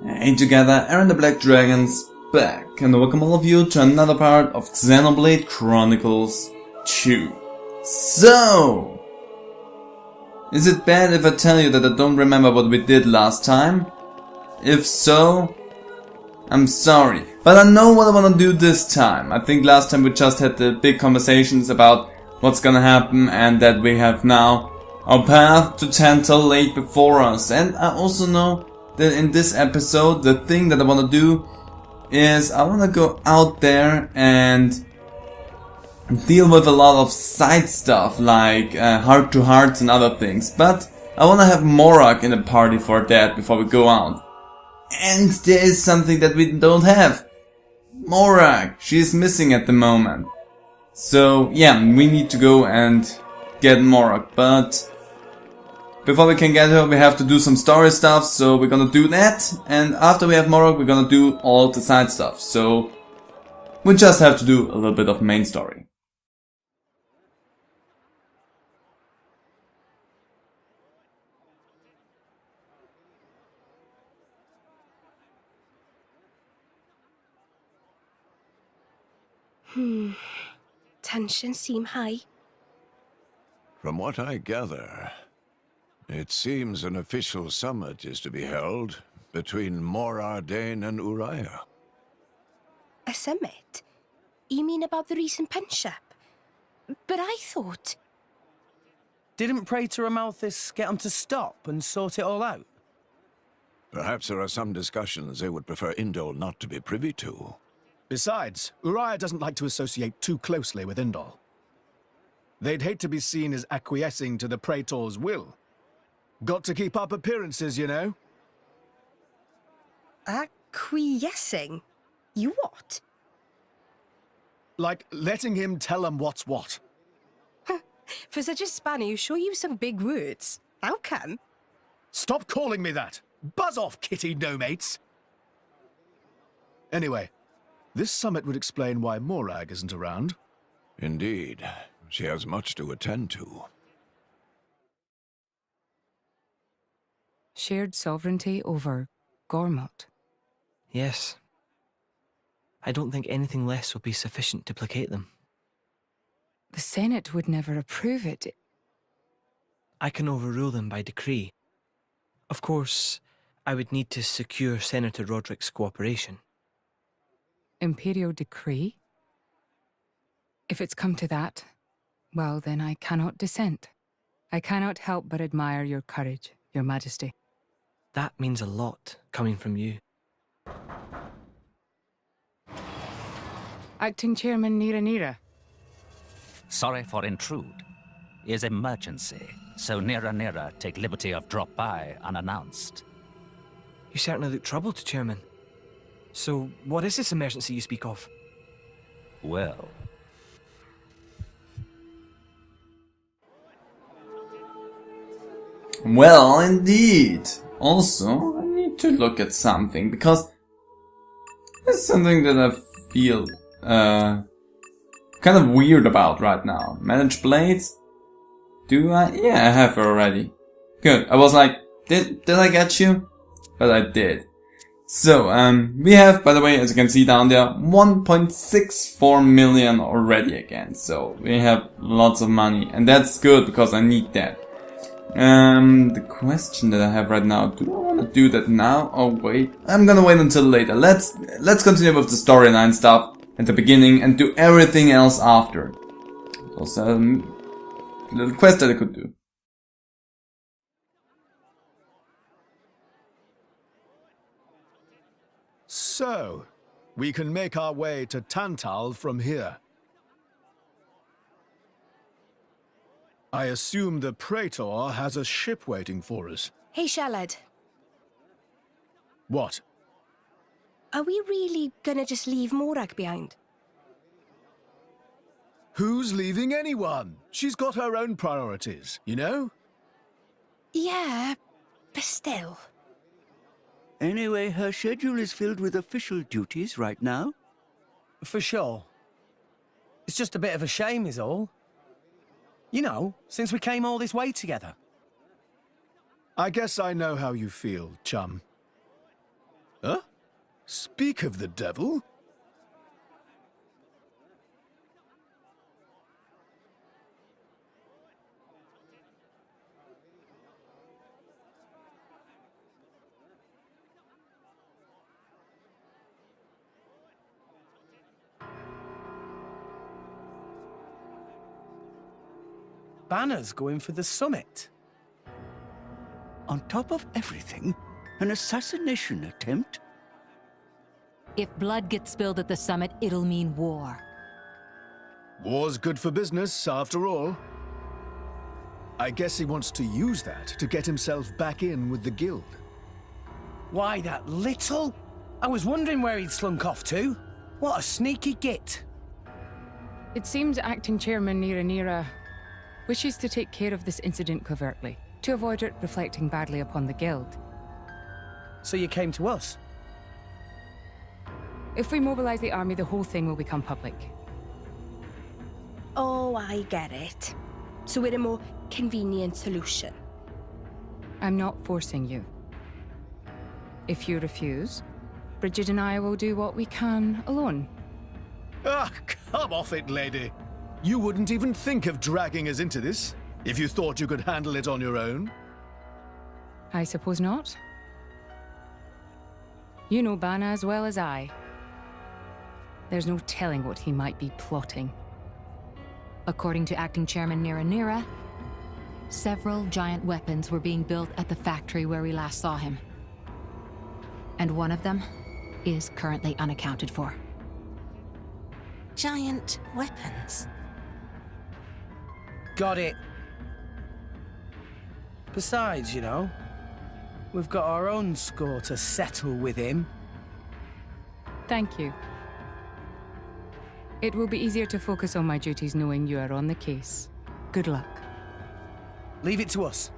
Hey together, Aaron the Black Dragon's back, and welcome all of you to another part of Xenoblade Chronicles 2. So, is it bad if I tell you that I don't remember what we did last time? If so, I'm sorry, but I know what I wanna do this time. I think last time we just had the big conversations about what's gonna happen and that we have now our path to Tantal laid before us. And I also know that in this episode, the thing that I wanna do is I wanna go out there and deal with a lot of side stuff like heart to hearts and other things. But I wanna have Morak in the party for that before we go out. And there is something that we don't have. Morak, she is missing at the moment. So yeah, we need to go and get Morak, but before we can get her we have to do some story stuff, so we're gonna do that, and after we have Morak we're gonna do all the side stuff, so we just have to do a little bit of main story. Tensions seem high. From what I gather, it seems an official summit is to be held between Morardane and Uriah. A summit? You mean about the recent penship? But I thought... Didn't Praetor Amalthus get him to stop and sort it all out? Perhaps there are some discussions they would prefer Indol not to be privy to. Besides, Uriah doesn't like to associate too closely with Indol. They'd hate to be seen as acquiescing to the Praetor's will. Got to keep up appearances, you know. Acquiescing? You what? Like letting him tell them what's what. For such a spanner, you sure use some big words. How come? Stop calling me that! Buzz off, kitty no-mates! Anyway, this summit would explain why Morag isn't around. Indeed, she has much to attend to. Shared sovereignty over Gormott. Yes. I don't think anything less will be sufficient to placate them. The Senate would never approve it. I can overrule them by decree. Of course, I would need to secure Senator Roderick's cooperation. Imperial decree? If it's come to that, well then I cannot dissent. I cannot help but admire your courage, your majesty. That means a lot, coming from you. Acting Chairman Nira. Sorry for intrude. Is emergency, so Nira take liberty of drop by unannounced. You certainly look troubled, Chairman. So, what is this emergency you speak of? Well... Well, indeed. Also, I need to look at something, because it's something that I feel kind of weird about right now. Manage blades? Do I? Yeah, I have already. Good. I was like, did I get you? But I did. So, we have, by the way, as you can see down there, 1.64 million already again. So, we have lots of money, and that's good because I need that. The question that I have right now, do I want to do that now? Oh wait, I'm gonna wait until later. Let's continue with the storyline stuff at the beginning and do everything else after. Also, a little quest that I could do. So, we can make our way to Tantal from here. I assume the Praetor has a ship waiting for us. Hey, Shalad. What? Are we really gonna just leave Morag behind? Who's leaving anyone? She's got her own priorities, you know? Yeah, but still. Anyway, her schedule is filled with official duties right now. For sure. It's just a bit of a shame is all. You know, since we came all this way together. I guess I know how you feel, chum. speak of the devil? Banner's going for the summit. On top of everything, an assassination attempt? If blood gets spilled at the summit, it'll mean war. War's good for business, after all. I guess he wants to use that to get himself back in with the guild. Why, that little? I was wondering where he'd slunk off to. What a sneaky git. It seems Acting Chairman Nira wishes to take care of this incident covertly, to avoid it reflecting badly upon the guild. So you came to us? If we mobilize the army, the whole thing will become public. Oh, I get it. So we're a more convenient solution. I'm not forcing you. If you refuse, Bridget and I will do what we can alone. Ah, come off it, lady. You wouldn't even think of dragging us into this, if you thought you could handle it on your own. I suppose not. You know Bana as well as I. There's no telling what he might be plotting. According to Acting Chairman Nira, several giant weapons were being built at the factory where we last saw him. And one of them is currently unaccounted for. Giant weapons. Got it. Besides, you know, we've got our own score to settle with him. Thank you. It will be easier to focus on my duties knowing you are on the case. Good luck. Leave it to us.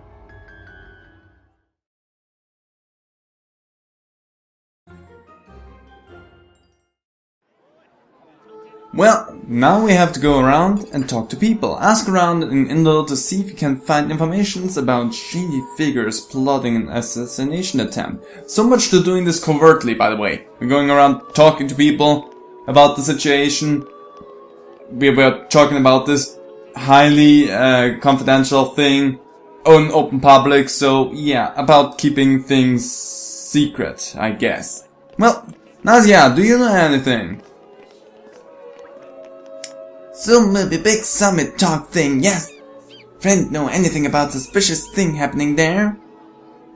Well, now we have to go around and talk to people. Ask around in Indo to see if you can find informations about shady figures plotting an assassination attempt. So much to doing this covertly, by the way. We're going around talking to people about the situation. We were talking about this highly confidential thing on open public, so yeah, about keeping things secret, I guess. Well, Nazia, do you know anything? So maybe big summit talk thing, yes. Friend know anything about suspicious thing happening there?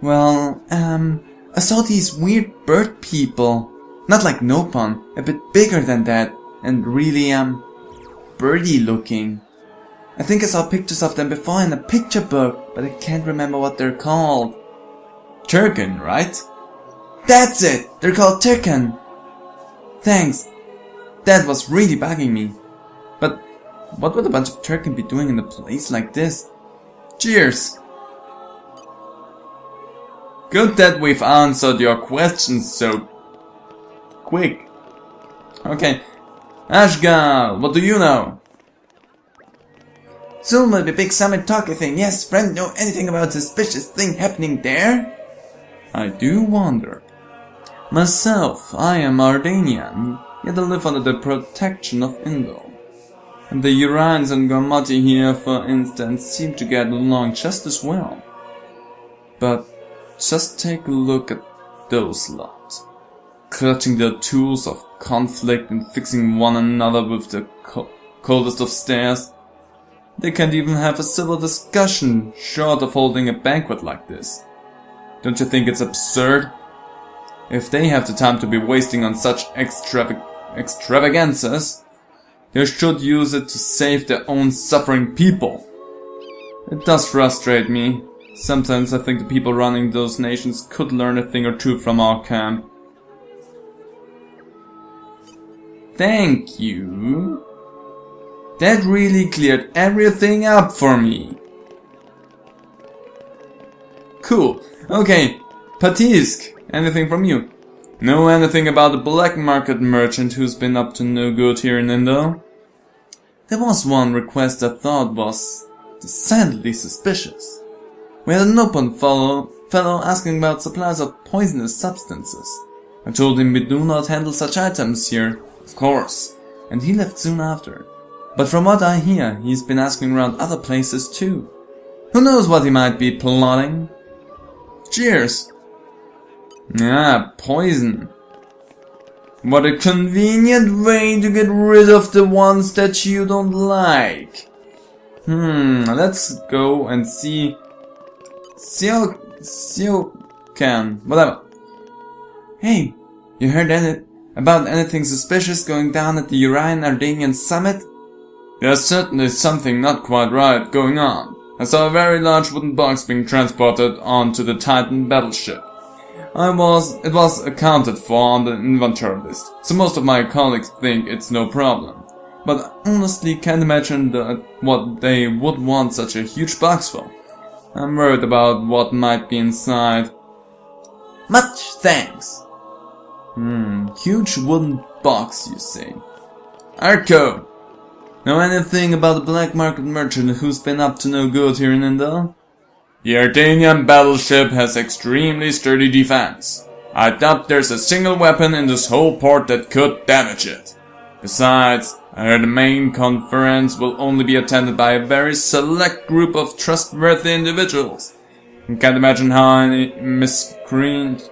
Well, I saw these weird bird people. Not like Nopon, a bit bigger than that, and really, birdie looking. I think I saw pictures of them before in a picture book, but I can't remember what they're called. Turken, right? That's it! They're called Turken! Thanks. That was really bugging me. But what would a bunch of Turken be doing in a place like this? Cheers! Good that we've answered your questions so quick. Okay. Ashgal, what do you know? So maybe big summit talk thing, yes. Friend know anything about suspicious thing happening there? I do wonder. Myself, I am Ardanian, yet I live under the protection of Indo. And the Urans and Gormati here, for instance, seem to get along just as well. But just take a look at those lot. Clutching their tools of conflict and fixing one another with the coldest of stares. They can't even have a civil discussion short of holding a banquet like this. Don't you think it's absurd? If they have the time to be wasting on such extravagances, they should use it to save their own suffering people. It does frustrate me. Sometimes I think the people running those nations could learn a thing or two from our camp. Thank you. That really cleared everything up for me. Cool. Okay, Patisk, anything from you? Know anything about the black market merchant who's been up to no good here in Indo? There was one request I thought was decidedly suspicious. We had a Nopon fellow asking about supplies of poisonous substances. I told him we do not handle such items here, of course, and he left soon after. But from what I hear, he's been asking around other places too. Who knows what he might be plotting? Cheers! Ah, poison. What a convenient way to get rid of the ones that you don't like. Let's go and see... Can, whatever. Hey, you heard about anything suspicious going down at the Urian-Ardanian summit? There's certainly something not quite right going on. I saw a very large wooden box being transported onto the Titan battleship. It was accounted for on the inventory list, so most of my colleagues think it's no problem. But I honestly can't imagine what they would want such a huge box for. I'm worried about what might be inside. Much thanks. Huge wooden box, you say? Arco! Know anything about the black market merchant who's been up to no good here in Indel? The Ardanian battleship has extremely sturdy defense. I doubt there's a single weapon in this whole port that could damage it. Besides, I heard the main conference will only be attended by a very select group of trustworthy individuals. I can't imagine how any miscreant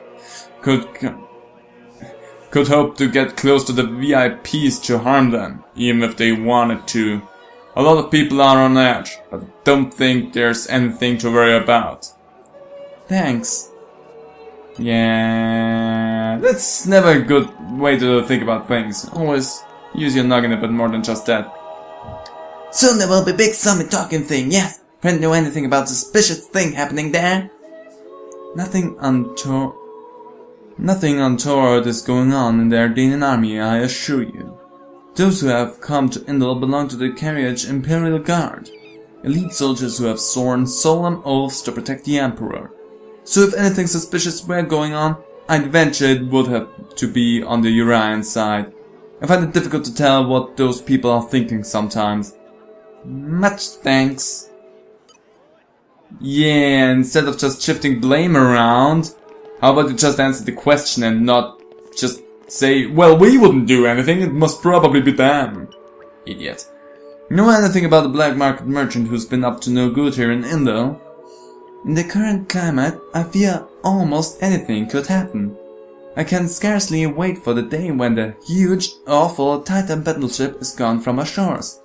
could hope to get close to the VIPs to harm them, even if they wanted to. A lot of people are on edge, but I don't think there's anything to worry about. Thanks. Yeah, that's never a good way to think about things. Always use your noggin a bit more than just that. Soon there will be big summit talking thing, yes. Friend know anything about suspicious thing happening there? Nothing untoward is going on in the Ardanian army, I assure you. Those who have come to Indel belong to the Carriage Imperial Guard, elite soldiers who have sworn solemn oaths to protect the Emperor. So if anything suspicious were going on, I'd venture it would have to be on the Urian side. I find it difficult to tell what those people are thinking sometimes. Much thanks. Yeah, instead of just shifting blame around, how about you just answer the question and not just say, well, we wouldn't do anything, it must probably be them. Idiot. Know anything about the black market merchant who's been up to no good here in Indel? In the current climate, I fear almost anything could happen. I can scarcely wait for the day when the huge, awful Titan battleship is gone from our shores.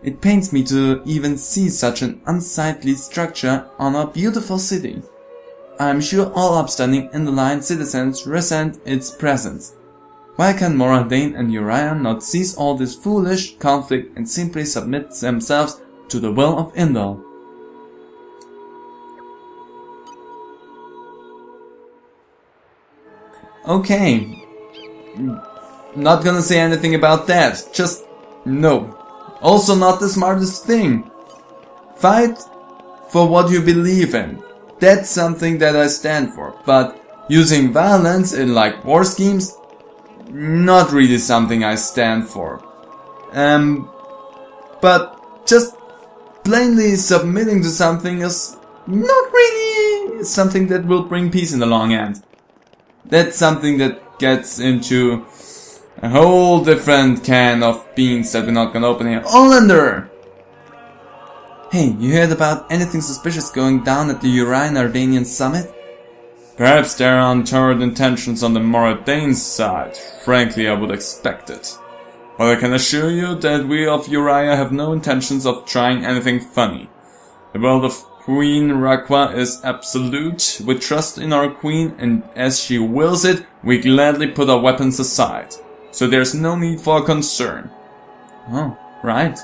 It pains me to even see such an unsightly structure on our beautiful city. I am sure all upstanding Indelian citizens resent its presence. Why can Moradane and Uriah not cease all this foolish conflict and simply submit themselves to the will of Indel? Okay. Not gonna say anything about that. Just no. Also not the smartest thing. Fight for what you believe in. That's something that I stand for. But using violence in like war schemes, not really something I stand for. But just plainly submitting to something is not really something that will bring peace in the long end. That's something that gets into a whole different can of beans that we're not gonna open here. Olander! Hey, you heard about anything suspicious going down at the Urian-Ardanian summit? Perhaps there are untoward intentions on the Moradane side. Frankly, I would expect it. But I can assure you that we of Uriah have no intentions of trying anything funny. The will of Queen Rakwa is absolute. We trust in our queen, and as she wills it, we gladly put our weapons aside. So there's no need for concern. Oh, right.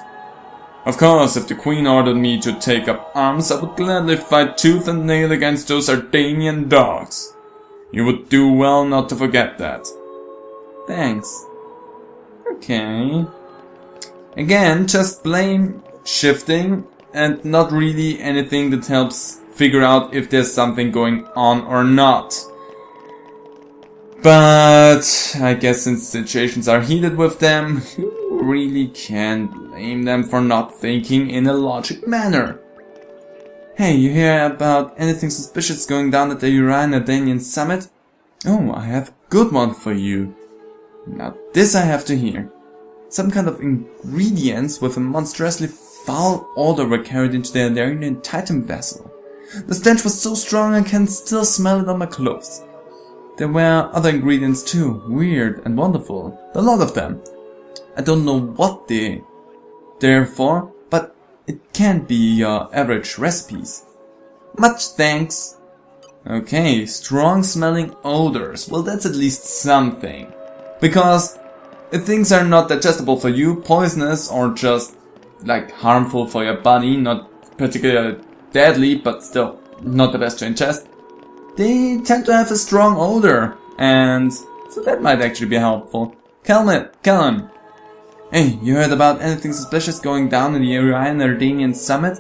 Of course, if the queen ordered me to take up arms, I would gladly fight tooth and nail against those Ardanian dogs. You would do well not to forget that. Thanks. Okay. Again, just blame shifting and not really anything that helps figure out if there's something going on or not. But I guess since situations are heated with them, you really can't blame them for not thinking in a logic manner. Hey, you hear about anything suspicious going down at the Urian-Ardanian summit? Oh, I have good one for you. Now this I have to hear. Some kind of ingredients with a monstrously foul odor were carried into the Elarian Titan vessel. The stench was so strong I can still smell it on my clothes. There were other ingredients too, weird and wonderful. A lot of them. I don't know what they're for, but it can't be your average recipes. Much thanks. Okay, strong smelling odors. Well, that's at least something. Because if things are not digestible for you, poisonous or just like harmful for your body, not particularly deadly, but still not the best to ingest, they tend to have a strong odor, and so that might actually be helpful. Callum. Hey, you heard about anything suspicious going down in the Ardanian summit?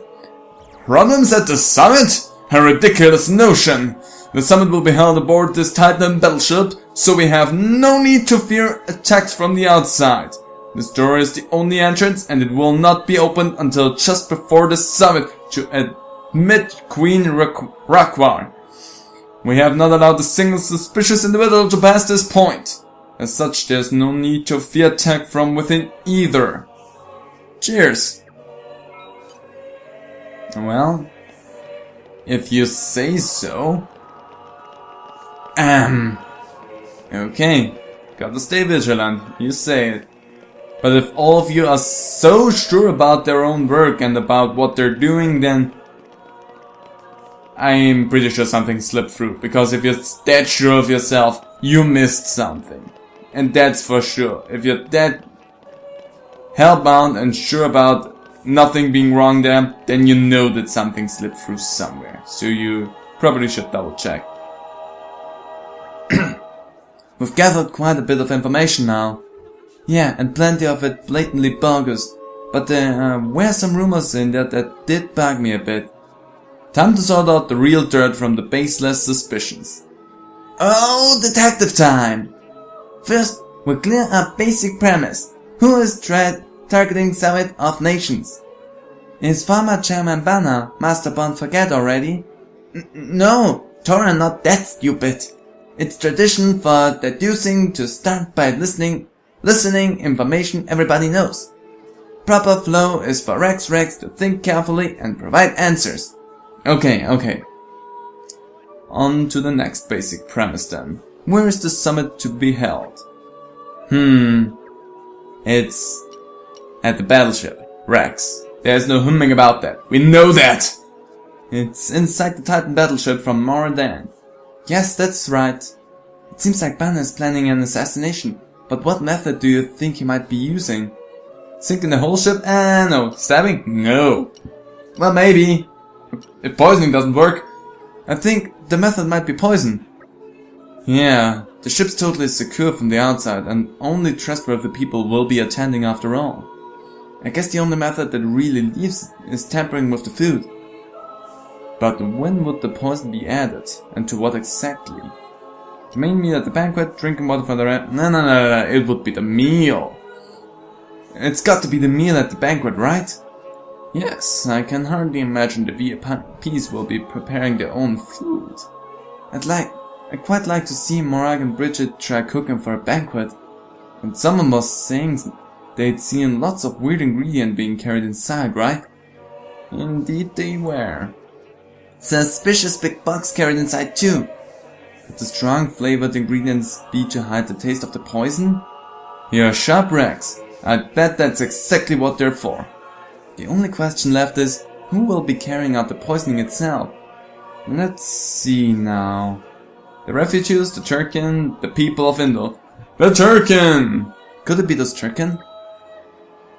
Problems at the summit? A ridiculous notion! The summit will be held aboard this Titan battleship, so we have no need to fear attacks from the outside. This door is the only entrance, and it will not be opened until just before the summit to admit Queen Rakwar. We have not allowed a single suspicious individual to pass this point. As such, there's no need to fear attack from within either. Cheers. Well, if you say so. Okay, gotta stay vigilant, you say it. But if all of you are so sure about their own work and about what they're doing, then I'm pretty sure something slipped through. Because if you're that sure of yourself, you missed something. And that's for sure. If you're that hellbound and sure about nothing being wrong there, then you know that something slipped through somewhere. So you probably should double check. We've gathered quite a bit of information now. Yeah, and plenty of it blatantly bogus. But there were some rumors in there that did bug me a bit. Time to sort out the real dirt from the baseless suspicions. Oh, detective time! First, we'll clear up basic premise. Who is targeting Summit of Nations? Is former Chairman Banner Master Bond forget already? No, Tora not that stupid. It's tradition for deducing to start by listening information everybody knows. Proper flow is for Rex to think carefully and provide answers. Okay. On to the next basic premise then. Where is the summit to be held? It's at the battleship, Rex. There's no humming about that. We know that! It's inside the Titan battleship from Moradin. Yes, that's right. It seems like Banner is planning an assassination. But what method do you think he might be using? Sinking the whole ship? No. Stabbing? No. Well, maybe. If poisoning doesn't work. I think the method might be poison. Yeah, the ship's totally secure from the outside and only trustworthy people will be attending after all. I guess the only method that really leaves is tampering with the food. But when would the poison be added, and to what exactly? The main meal at the banquet, drinking water for the rest? No, it would be the meal. It's got to be the meal at the banquet, right? Yes, I can hardly imagine the VIPs will be preparing their own food. I'd quite like to see Morag and Bridget try cooking for a banquet. And someone was saying they'd seen lots of weird ingredients being carried inside, right? Indeed they were. Suspicious big box carried inside too. Could the strong flavored ingredients be to hide the taste of the poison? You're sharp, Rex. I bet that's exactly what they're for. The only question left is, who will be carrying out the poisoning itself? Let's see now. The refugees, the Turkin, the people of Indol. The Turkin! Could it be those Turkin?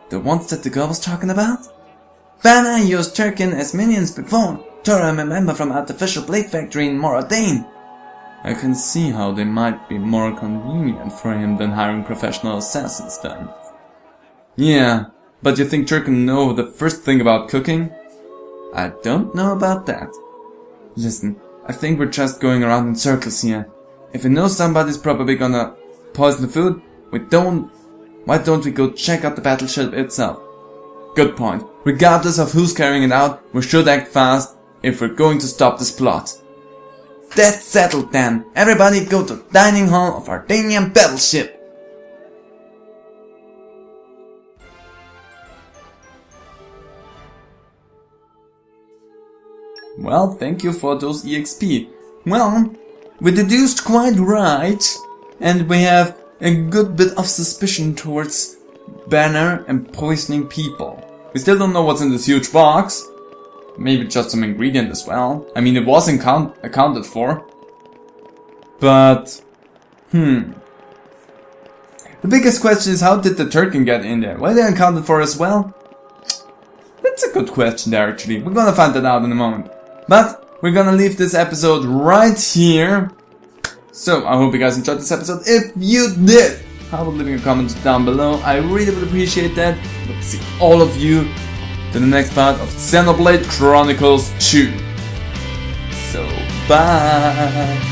The ones that the girl was talking about? Banner used Turkin as minions before. Tora, I'm a member from Artificial Blade Factory in Moradin. I can see how they might be more convenient for him than hiring professional assassins then. Yeah, but you think Turkin know the first thing about cooking? I don't know about that. Listen, I think we're just going around in circles here. If we know somebody's probably gonna poison the food, why don't we go check out the battleship itself? Good point. Regardless of who's carrying it out, we should act fast if we're going to stop this plot. that's settled then. Everybody go to dining hall of Ardanian battleship. Well, thank you for those EXP. Well, we deduced quite right, and we have a good bit of suspicion towards Banner and poisoning people. We still don't know what's in this huge box. Maybe just some ingredient as well. I mean, it was accounted for. But, the biggest question is, how did the Turkin get in there? Were they accounted for as well? That's a good question there, actually. We're gonna find that out in a moment. But we're gonna leave this episode right here. So I hope you guys enjoyed this episode. If you did, how about leaving a comment down below? I really would appreciate that. Hope to see all of you to the next part of Xenoblade Chronicles 2. So bye.